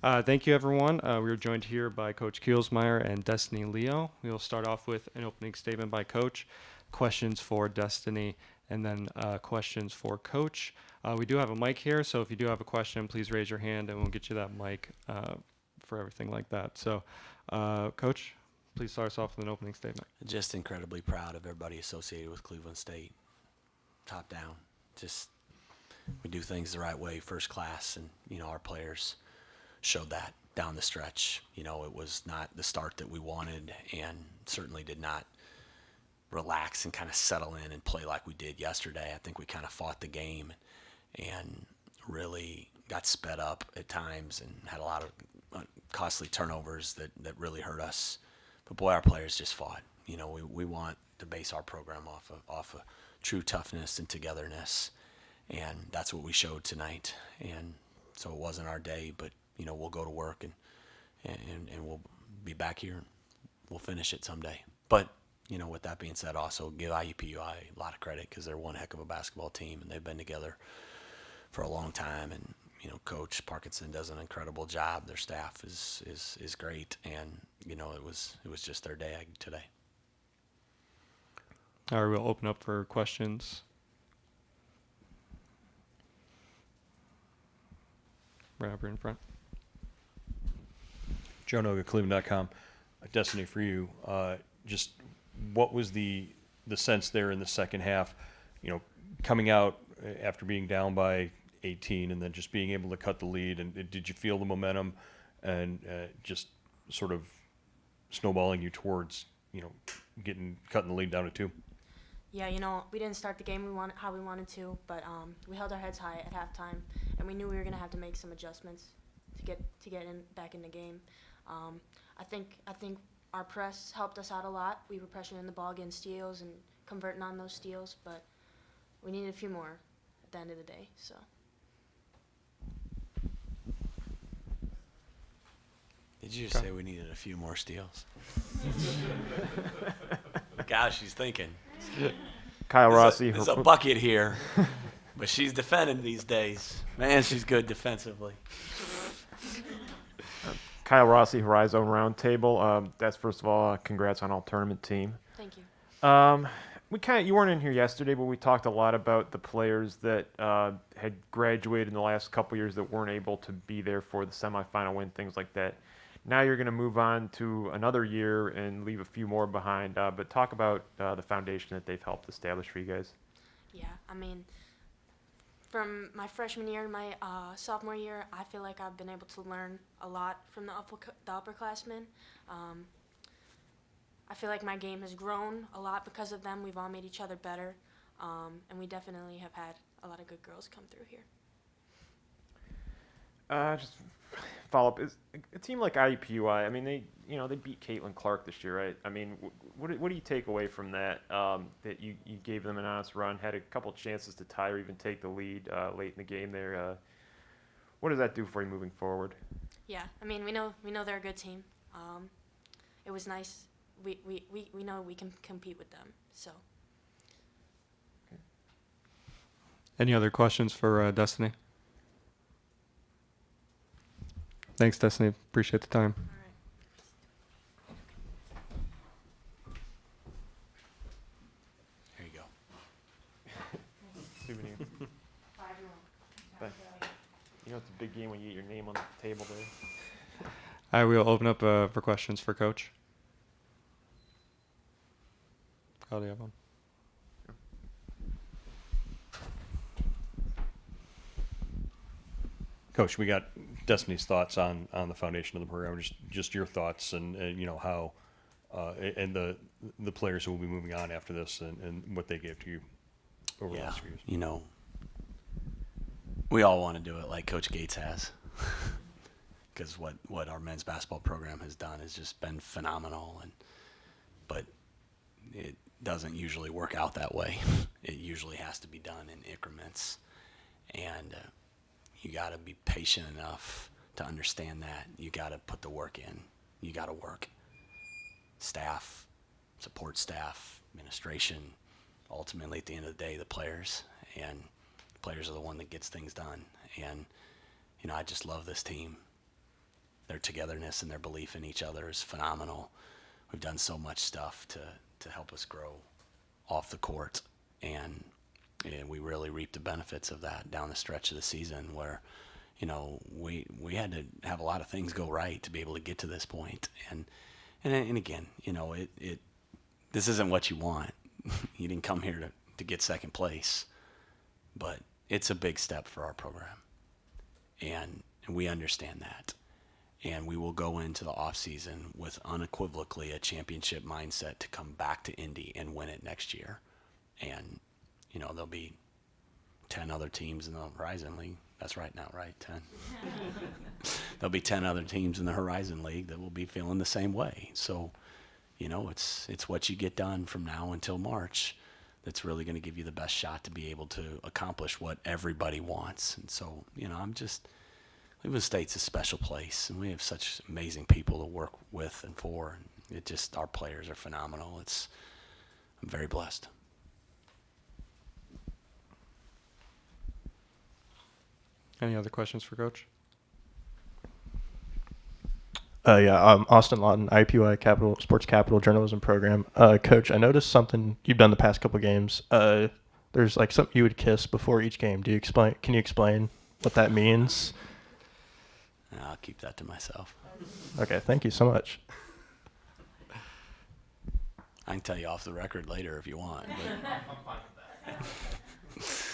Thank you, everyone. We are joined here by Coach Kielsmeyer and Destiny Leo. We will start off with an opening statement by Coach, questions for Destiny, and then questions for Coach. We do have a mic here, so if you do have a question, please raise your hand, and we'll get you that mic for everything like that. So, Coach, please start us off with an opening statement. Just incredibly proud of everybody associated with Cleveland State, top down. Just we do things the right way, first class, and our players showed that down the stretch. It was not the start that we wanted, and certainly did not relax and kind of settle in and play like we did yesterday. I think we kind of fought the game and really got sped up at times and had a lot of costly turnovers that really hurt us. But boy, our players just fought. We want to base our program off of true toughness and togetherness, and that's what we showed tonight. And so it wasn't our day, but we'll go to work and we'll be back here and we'll finish it someday. But with that being said, also give IUPUI a lot of credit because they're one heck of a basketball team and they've been together for a long time. And Coach Parkinson does an incredible job. Their staff is great, and it was just their day today. All right, we'll open up for questions. Right up here in front. Joe Noga, Cleveland.com. Destiny, for you, just what was the sense there in the second half, coming out after being down by 18 and then just being able to cut the lead? And did you feel the momentum and just sort of snowballing you towards, cutting the lead down to 2? Yeah, we didn't start the game how we wanted to, but we held our heads high at halftime, and we knew we were going to have to make some adjustments to get back in the game. I think our press helped us out a lot. We were pressuring the ball, getting steals, and converting on those steals, but we needed a few more at the end of the day. So. Did you just say we needed a few more steals? Gosh, she's thinking. Kyle Rossi. There's a bucket here, but she's defending these days. Man, she's good defensively. Kyle Rossi, Horizon Roundtable. That's first of all, congrats on all tournament team. Thank you. You weren't in here yesterday, but we talked a lot about the players that had graduated in the last couple years that weren't able to be there for the semifinal win, things like that. Now you're going to move on to another year and leave a few more behind. But talk about the foundation that they've helped establish for you guys. Yeah, from my freshman year to my sophomore year, I feel like I've been able to learn a lot from the upperclassmen. I feel like my game has grown a lot because of them. We've all made each other better, and we definitely have had a lot of good girls come through here. Just follow up. Is a team like IUPUI, they beat Caitlin Clark this year, right? What do you take away from that? That you gave them an honest run, had a couple chances to tie or even take the lead late in the game there. What does that do for you moving forward? Yeah, we know they're a good team. It was nice. We know we can compete with them. So. Okay. Any other questions for Destiny? Thanks, Destiny. Appreciate the time. Here you go. Souvenir. It's a big game when you get your name on the table there. All right, we'll open up for questions for Coach. Kyle, do you have one? Coach, we got Destiny's thoughts on the foundation of the program. Just your thoughts and how and the players who will be moving on after this and what they gave to you over the last few years. We all want to do it like Coach Gates has, because what our men's basketball program has done has just been phenomenal. But it doesn't usually work out that way. It usually has to be done in increments, and you got to be patient enough to understand that. You got to put the work in. You got to work. Staff, support staff, administration, ultimately at the end of the day, the players. And the players are the one that gets things done. And, I just love this team. their togetherness and their belief in each other is phenomenal. We've done so much stuff to help us grow off the court, and we really reaped the benefits of that down the stretch of the season where, you know, we had to have a lot of things go right to be able to get to this point. And again, you know, this isn't what you want. You didn't come here to get second place, but it's a big step for our program. And we understand that. And we will go into the off season with unequivocally a championship mindset to come back to Indy and win it next year. And, you know, there'll be 10 other teams in the Horizon League. That's right now, right? 10. There'll be 10 other teams in the Horizon League that will be feeling the same way. So, you know, it's what you get done from now until March that's really going to give you the best shot to be able to accomplish what everybody wants. And so, you know, Cleveland State's a special place, and we have such amazing people to work with and for. And our players are phenomenal. I'm very blessed. Any other questions for Coach? Austin Lawton, IUPUI Sports Capital Journalism Program. Coach, I noticed something you've done the past couple games. There's like something you would kiss before each game. Can you explain what that means? I'll keep that to myself. Okay, thank you so much. I can tell you off the record later if you want. But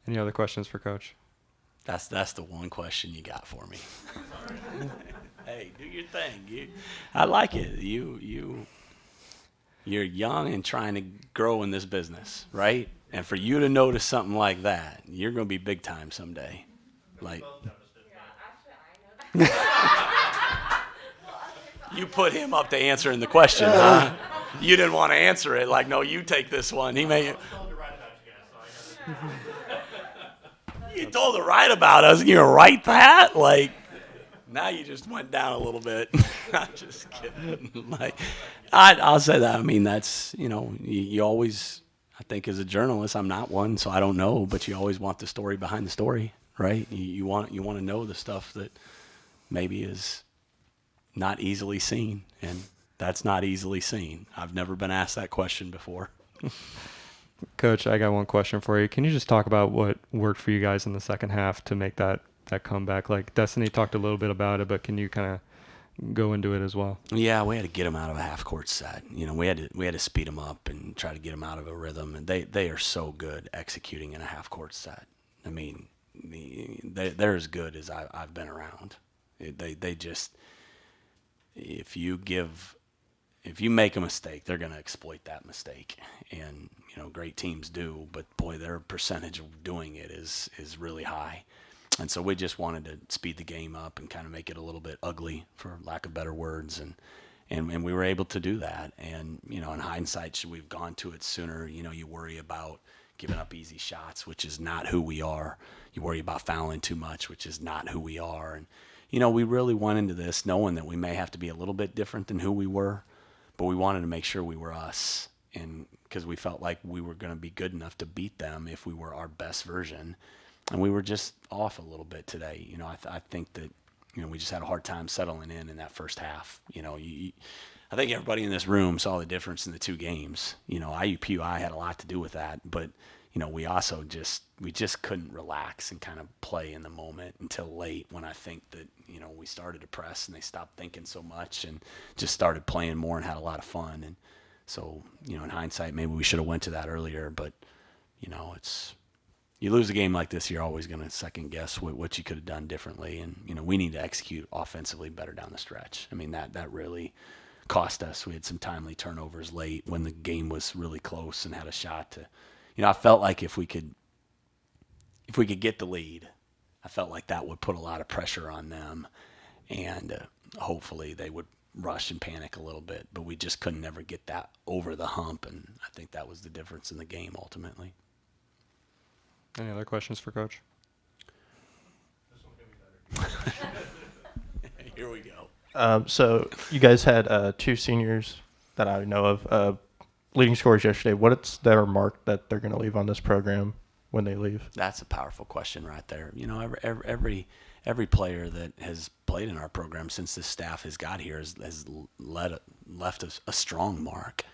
Any other questions for Coach? that's the one question you got for me. Hey, do your thing. I like it. You're young and trying to grow in this business, right? And for you to notice something like that, you're going to be big time someday. Like, you put him up to answering the question, huh? You didn't want to answer it. Like, no, you take this one. He may. You told to write about us. You're gonna write that? Like, now you just went down a little bit. I'm just kidding. Like, I'll say that. I mean, that's, you know, you always, I think as a journalist, I'm not one, so I don't know, but you always want the story behind the story, right? You want to know the stuff that maybe is not easily seen, and that's not easily seen. I've never been asked that question before. Coach, I got one question for you. Can you just talk about what worked for you guys in the second half to make that comeback? Like, Destiny talked a little bit about it, but can you kind of go into it as well? Yeah, we had to get them out of a half-court set. You know, we had to speed them up and try to get them out of a rhythm. And they are so good executing in a half-court set. I mean, they're as good as I've been around. They just, if you make a mistake, they're going to exploit that mistake. And, you know, great teams do, but boy, their percentage of doing it is really high. And so we just wanted to speed the game up and kind of make it a little bit ugly, for lack of better words. And we were able to do that. And, you know, in hindsight, should we have gone to it sooner? You know, you worry about giving up easy shots, which is not who we are. You worry about fouling too much, which is not who we are. And, you know, we really went into this knowing that we may have to be a little bit different than who we were, but we wanted to make sure we were us. And because we felt like we were going to be good enough to beat them if we were our best version. And we were just off a little bit today. You know, I think that, you know, we just had a hard time settling in that first half. You know, I think everybody in this room saw the difference in the two games. You know, IUPUI had a lot to do with that, but, you know, we also we just couldn't relax and kind of play in the moment until late, when I think that, you know, we started to press and they stopped thinking so much and just started playing more and had a lot of fun. And so, you know, in hindsight, maybe we should have went to that earlier, but, you know, you lose a game like this, you're always going to second guess what you could have done differently. And, you know, we need to execute offensively better down the stretch. I mean, that really cost us. We had some timely turnovers late when the game was really close and had a shot to, you know, I felt like if we could get the lead, I felt like that would put a lot of pressure on them, and hopefully they would rush and panic a little bit, but we just couldn't ever get that over the hump, and I think that was the difference in the game ultimately. Any other questions for Coach? Here we go. So you guys had two seniors that I know of leading scorers yesterday. What's their mark that they're going to leave on this program when they leave? That's a powerful question right there. You know, every player that has played in our program since this staff has got here has left a strong mark.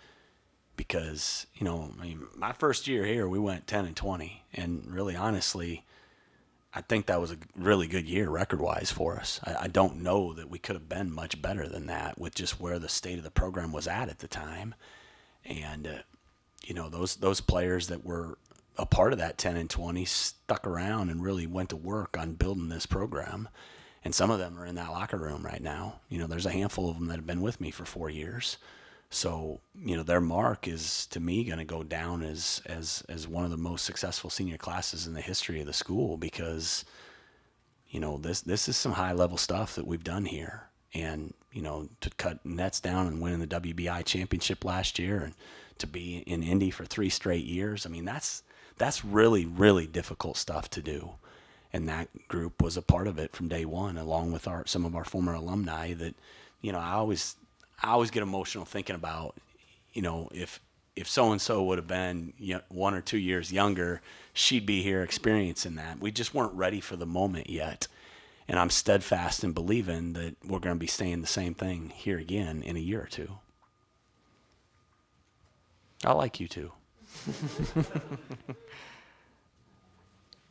Because, you know, I mean, my first year here, we went 10-20, and really, honestly, I think that was a really good year record-wise for us. I don't know that we could have been much better than that with just where the state of the program was at the time. And, you know, those players that were a part of that 10-20 stuck around and really went to work on building this program. And some of them are in that locker room right now. You know, there's a handful of them that have been with me for 4 years. So, you know, their mark is, to me, going to go down as one of the most successful senior classes in the history of the school because, you know, this is some high-level stuff that we've done here. And, you know, to cut nets down and win the WBI championship last year and to be in Indy for 3 straight years, I mean, that's really, really difficult stuff to do. And that group was a part of it from day one, along with some of our former alumni that, you know, I always get emotional thinking about, you know, if so-and-so would have been 1 or 2 years younger, she'd be here experiencing that. We just weren't ready for the moment yet. And I'm steadfast in believing that we're going to be saying the same thing here again in a year or two. I like you too.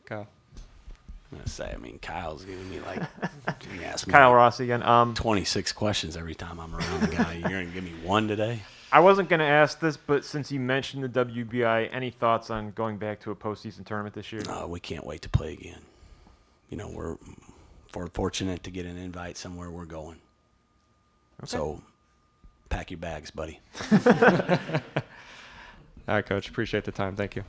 Go. I'm going to say, I mean, Kyle's giving me like, he asked me Kyle like Rossi again. 26 questions every time I'm around the guy. You're going to give me one today? I wasn't going to ask this, but since you mentioned the WBI, any thoughts on going back to a postseason tournament this year? No, we can't wait to play again. You know, we're fortunate to get an invite somewhere we're going. Okay. So pack your bags, buddy. All right, Coach. Appreciate the time. Thank you.